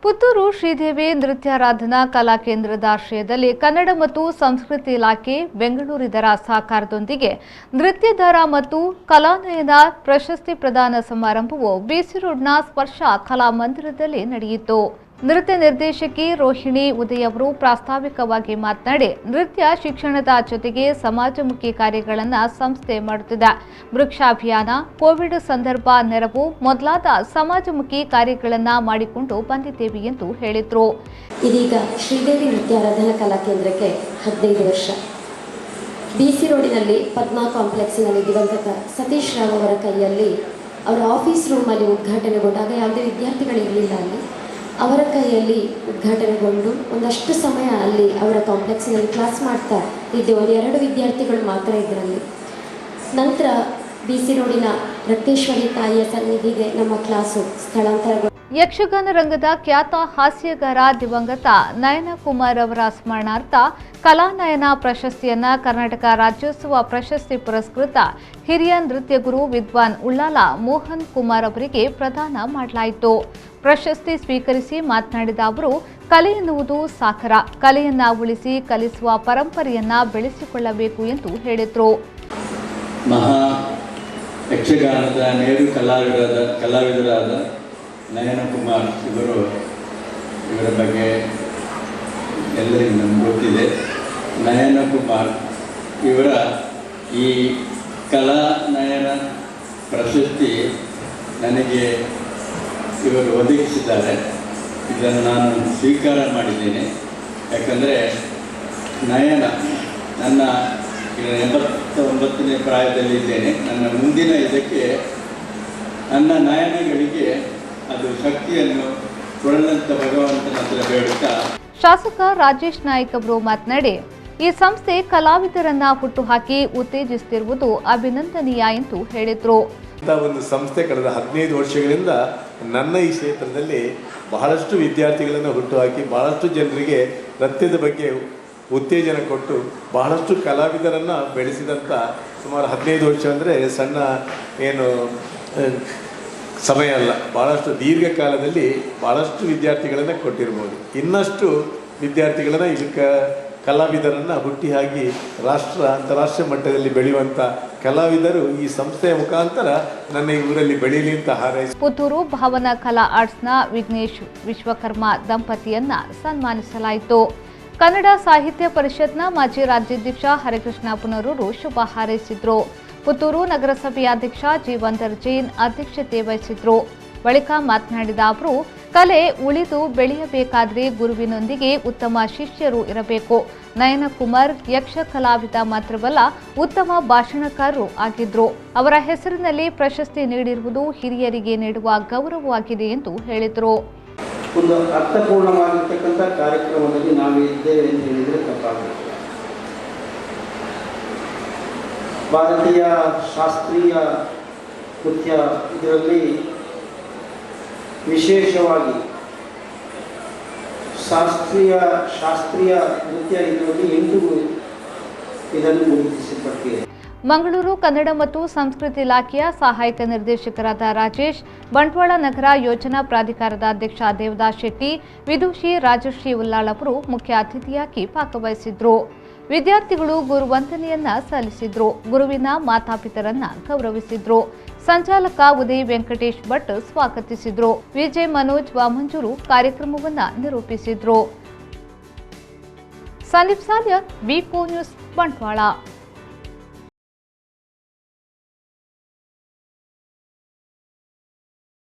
ಪುತ್ತೂರು ಶ್ರೀದೇವಿ ನೃತ್ಯಾರಾಧನಾ ಕಲಾ ಕೇಂದ್ರದ ಆಶ್ರಯದಲ್ಲಿ ಕನ್ನಡ ಮತ್ತು ಸಂಸ್ಕೃತಿ ಇಲಾಖೆ ಬೆಂಗಳೂರು ಇದರ ಸಹಕಾರದೊಂದಿಗೆ ನೃತ್ಯಧಾರ ಮತ್ತು ಕಲಾನಯನ ಪ್ರಶಸ್ತಿ ಪ್ರದಾನ ಸಮಾರಂಭವು ಬಿಸಿ ರೋಡ್ನ ಸ್ಪರ್ಶ ಕಲಾಮಂದಿರದಲ್ಲಿ ನಡೆಯಿತು. ನೃತ್ಯ ನಿರ್ದೇಶಕಿ ರೋಹಿಣಿ ಉದಯ್ ಅವರು ಪ್ರಾಸ್ತಾವಿಕವಾಗಿ ಮಾತನಾಡಿ, ನೃತ್ಯ ಶಿಕ್ಷಣದ ಜೊತೆಗೆ ಸಮಾಜಮುಖಿ ಕಾರ್ಯಗಳನ್ನು ಸಂಸ್ಥೆ ಮಾಡುತ್ತಿದೆ. ವೃಕ್ಷಾಭಿಯಾನ, ಕೋವಿಡ್ ಸಂದರ್ಭ ನೆರವು ಮೊದಲಾದ ಸಮಾಜಮುಖಿ ಕಾರ್ಯಗಳನ್ನು ಮಾಡಿಕೊಂಡು ಬಂದಿದ್ದೇವೆ ಎಂದು ಹೇಳಿದರು. ಇದೀಗ ಶ್ರೀದೇವಿ ನೃತ್ಯಾರಾಧನಾ ಕಲಾ ಕೇಂದ್ರಕ್ಕೆ 15 ವರ್ಷ. ಬಿಸಿ ರೋಡಿನಲ್ಲಿ ಪದ್ಮಾ ಕಾಂಪ್ಲೆಕ್ಸ್ನಲ್ಲಿ ದಿವಂಗತ ಸತೀಶ್ ರಾವ್ ಅವರ ಕೈಯಲ್ಲಿ ಅವರ ಆಫೀಸ್ ರೂಮಲ್ಲಿ ಉದ್ಘಾಟನೆಗೊಂಡಾಗ ಯಾವುದೇ ವಿದ್ಯಾರ್ಥಿಗಳಿರಲಿಲ್ಲ. ಅಲ್ಲಿ ಅವರ ಕೈಯಲ್ಲಿ ಉದ್ಘಾಟನೆಗೊಂಡು ಒಂದಷ್ಟು ಸಮಯ ಅಲ್ಲಿ ಅವರ ಕಾಂಪ್ಲೆಕ್ಸ್ನಲ್ಲಿ ಕ್ಲಾಸ್ ಮಾಡ್ತಾ ಇದ್ದೆ. 1-2 ವಿದ್ಯಾರ್ಥಿಗಳು ಮಾತ್ರ ಇದರಲ್ಲಿ. ನಂತರ ಬಿಸಿ ರೋಡಿನ ರಕ್ತೇಶ್ವರಿ ತಾಯಿಯ ಸನ್ನಿಧಿಗೆ ನಮ್ಮ ಕ್ಲಾಸು ಸ್ಥಳಾಂತರಗೊಂಡು ಯಕ್ಷಗಾನ ರಂಗದ ಖ್ಯಾತ ಹಾಸ್ಯಗಾರ ದಿವಂಗತ ನಯನ ಕುಮಾರ್ ಅವರ ಸ್ಮರಣಾರ್ಥ ಕಲಾನಯನ ಪ್ರಶಸ್ತಿಯನ್ನ ಕರ್ನಾಟಕ ರಾಜ್ಯೋತ್ಸವ ಪ್ರಶಸ್ತಿ ಪುರಸ್ಕೃತ ಹಿರಿಯ ನೃತ್ಯ ಗುರು ವಿದ್ವಾನ್ ಉಳ್ಳಾಲ ಮೋಹನ್ ಕುಮಾರ್ ಅವರಿಗೆ ಪ್ರದಾನ ಮಾಡಲಾಯಿತು. ಪ್ರಶಸ್ತಿ ಸ್ವೀಕರಿಸಿ ಮಾತನಾಡಿದ ಅವರು, ಕಲೆ ಎನ್ನುವುದು ಸಾಕಾರ, ಕಲೆಯನ್ನ ಉಳಿಸಿ ಕಲಿಸುವ ಪರಂಪರೆಯನ್ನ ಬೆಳೆಸಿಕೊಳ್ಳಬೇಕು ಎಂದು ಹೇಳಿದರು. ಮಹಾ ಯಕ್ಷಗಾನದ ನೇರು ಕಲಾವಿದರಾದ ನಯನ ಕುಮಾರ್ ಇವರ ಬಗ್ಗೆ ಎಲ್ಲರಿಗೂ ನಮ್ಗೆ ಗೊತ್ತಿದೆ. ನಯನ ಕುಮಾರ್ ಇವರ ಈ ಕಲಾನಯನ ಪ್ರಶಸ್ತಿ ನನಗೆ ಇವರು ಒದಗಿಸಿದ್ದಾರೆ. ಇದನ್ನು ನಾನು ಸ್ವೀಕಾರ ಮಾಡಿದ್ದೇನೆ. ಯಾಕಂದರೆ ನಯನ ನನ್ನ 89ನೇ ಪ್ರಾಯದಲ್ಲಿದ್ದೇನೆ. ನನ್ನ ಮುಂದಿನ ಇದಕ್ಕೆ ನನ್ನ ನಯನಗಳಿಗೆ ಅದು ಶಕ್ತಿಯನ್ನು ಕೊಡಲಂತ ಭಗವಂತನ ಹತ್ರ ಬೇಡುತ್ತಾ ಶಾಸಕ ರಾಜೇಶ್ ನಾಯ್ಕ್ ಅವರು ಮಾತನಾಡಿ, ಈ ಸಂಸ್ಥೆ ಕಲಾವಿದರನ್ನ ಹುಟ್ಟುಹಾಕಿ ಉತ್ತೇಜಿಸುತ್ತಿರುವುದು ಅಭಿನಂದನೀಯ ಎಂದು ಹೇಳಿದರು. ಒಂದು ಸಂಸ್ಥೆ ಕಳೆದ 15 ವರ್ಷಗಳಿಂದ ನನ್ನ ಈ ಕ್ಷೇತ್ರದಲ್ಲಿ ಬಹಳಷ್ಟು ವಿದ್ಯಾರ್ಥಿಗಳನ್ನು ಹುಟ್ಟುಹಾಕಿ ಬಹಳಷ್ಟು ಜನರಿಗೆ ನೃತ್ಯದ ಬಗ್ಗೆ ಉತ್ತೇಜನ ಕೊಟ್ಟು ಬಹಳಷ್ಟು ಕಲಾವಿದರನ್ನು ಬೆಳೆಸಿದಂಥ ಸುಮಾರು 15 ವರ್ಷ ಅಂದರೆ ಸಣ್ಣ ಏನು ಸಮಯ ಅಲ್ಲ. ಭಾಳಷ್ಟು ದೀರ್ಘಕಾಲದಲ್ಲಿ ಭಾಳಷ್ಟು ವಿದ್ಯಾರ್ಥಿಗಳನ್ನು ಕೊಟ್ಟಿರ್ಬೋದು. ಇನ್ನಷ್ಟು ವಿದ್ಯಾರ್ಥಿಗಳನ್ನು ಇದಕ್ಕೆ ಕಲಾವಿದರನ್ನು ಹುಟ್ಟಿ ಹಾಕಿ ಅಂತಾರಾಷ್ಟ್ರೀಯ ಮಟ್ಟದಲ್ಲಿ ಬೆಳೆಯುವಂಥ ಕಲಾವಿದರು ಈ ಸಂಸ್ಥೆಯ ಮುಖಾಂತರ ನನ್ನ ಈ ಊರಲ್ಲಿ ಬೆಳೀಲಿ ಅಂತ ಹಾರೈಸಿ ಪುತ್ತೂರು ಭಾವನಾ ಕಲಾ ಆರ್ಟ್ಸ್ನ ವಿಘ್ನೇಶ್ ವಿಶ್ವಕರ್ಮ ದಂಪತಿಯನ್ನ ಸನ್ಮಾನಿಸಲಾಯಿತು. ಕನ್ನಡ ಸಾಹಿತ್ಯ ಪರಿಷತ್ನ ಮಾಜಿ ರಾಜ್ಯಾಧ್ಯಕ್ಷ ಹರಿಕೃಷ್ಣ ಪುನರೂರು ಶುಭ ಹಾರೈಸಿದ್ರು. ಪುತ್ತೂರು ನಗರಸಭೆಯ ಅಧ್ಯಕ್ಷ ಜೀವಂದರ್ ಜೈನ್ ಅಧ್ಯಕ್ಷತೆ ವಹಿಸಿದ್ರು. ಬಳಿಕ ಮಾತನಾಡಿದ ಅವರು, ಕಲೆ ಉಳಿದು ಬೆಳೆಯಬೇಕಾದರೆ ಗುರುವಿನೊಂದಿಗೆ ಉತ್ತಮ ಶಿಷ್ಯರು ಇರಬೇಕು. ನಯನ ಕುಮಾರ್ ಯಕ್ಷ ಕಲಾವಿದ ಮಾತ್ರವಲ್ಲ, ಉತ್ತಮ ಭಾಷಣಕಾರರು ಆಗಿದ್ರು. ಅವರ ಹೆಸರಿನಲ್ಲಿ ಪ್ರಶಸ್ತಿ ನೀಡಿರುವುದು ಹಿರಿಯರಿಗೆ ನೀಡುವ ಗೌರವವಾಗಿದೆ ಎಂದು ಹೇಳಿದರು. ಒಂದು ಅರ್ಥಪೂರ್ಣವಾಗಿರ್ತಕ್ಕಂಥ ಕಾರ್ಯಕ್ರಮದಲ್ಲಿ ನಾವಿದ್ದೇವೆ ಅಂತ ಹೇಳಿದರೆ ತಪ್ಪಾಗುತ್ತೆ. ಭಾರತೀಯ ಶಾಸ್ತ್ರೀಯ ನೃತ್ಯ ಇದರಲ್ಲಿ ವಿಶೇಷವಾಗಿ ಶಾಸ್ತ್ರೀಯ ನೃತ್ಯ ಇದರಲ್ಲಿ 8 ಇದನ್ನು ಗುರುತಿಸಲ್ಪಟ್ಟಿದೆ. ಮಂಗಳೂರು ಕನ್ನಡ ಮತ್ತು ಸಂಸ್ಕೃತಿ ಇಲಾಖೆಯ ಸಹಾಯಕ ನಿರ್ದೇಶಕರಾದ ರಾಜೇಶ್, ಬಂಟ್ವಾಳ ನಗರ ಯೋಜನಾ ಪ್ರಾಧಿಕಾರದ ಅಧ್ಯಕ್ಷ ದೇವದಾಸ್ ಶೆಟ್ಟಿ, ವಿದುಷಿ ರಾಜಶ್ರೀ ಉಲ್ಲಾಳ್ ಅವರು ಮುಖ್ಯ ಅತಿಥಿಯಾಗಿ ಭಾಗವಹಿಸಿದ್ರು. ವಿದ್ಯಾರ್ಥಿಗಳು ಗುರುವಂದನೆಯನ್ನ ಸಲ್ಲಿಸಿದ್ರು. ಗುರುವಿನ ಮಾತಾಪಿತರನ್ನ ಗೌರವಿಸಿದ್ರು. ಸಂಚಾಲಕ ಉದಯ್ ವೆಂಕಟೇಶ್ ಭಟ್ ಸ್ವಾಗತಿಸಿದ್ರು. ವಿಜಯ್ ಮನೋಜ್ ವಾಮಂಜೂರು ಕಾರ್ಯಕ್ರಮವನ್ನ ನಿರೂಪಿಸಿದ್ರು. ಸಂದೀಪ್ ಸಾಲ್ಯರ್, ವಿ4 ನ್ಯೂಸ್, ಬಂಟ್ವಾಳ.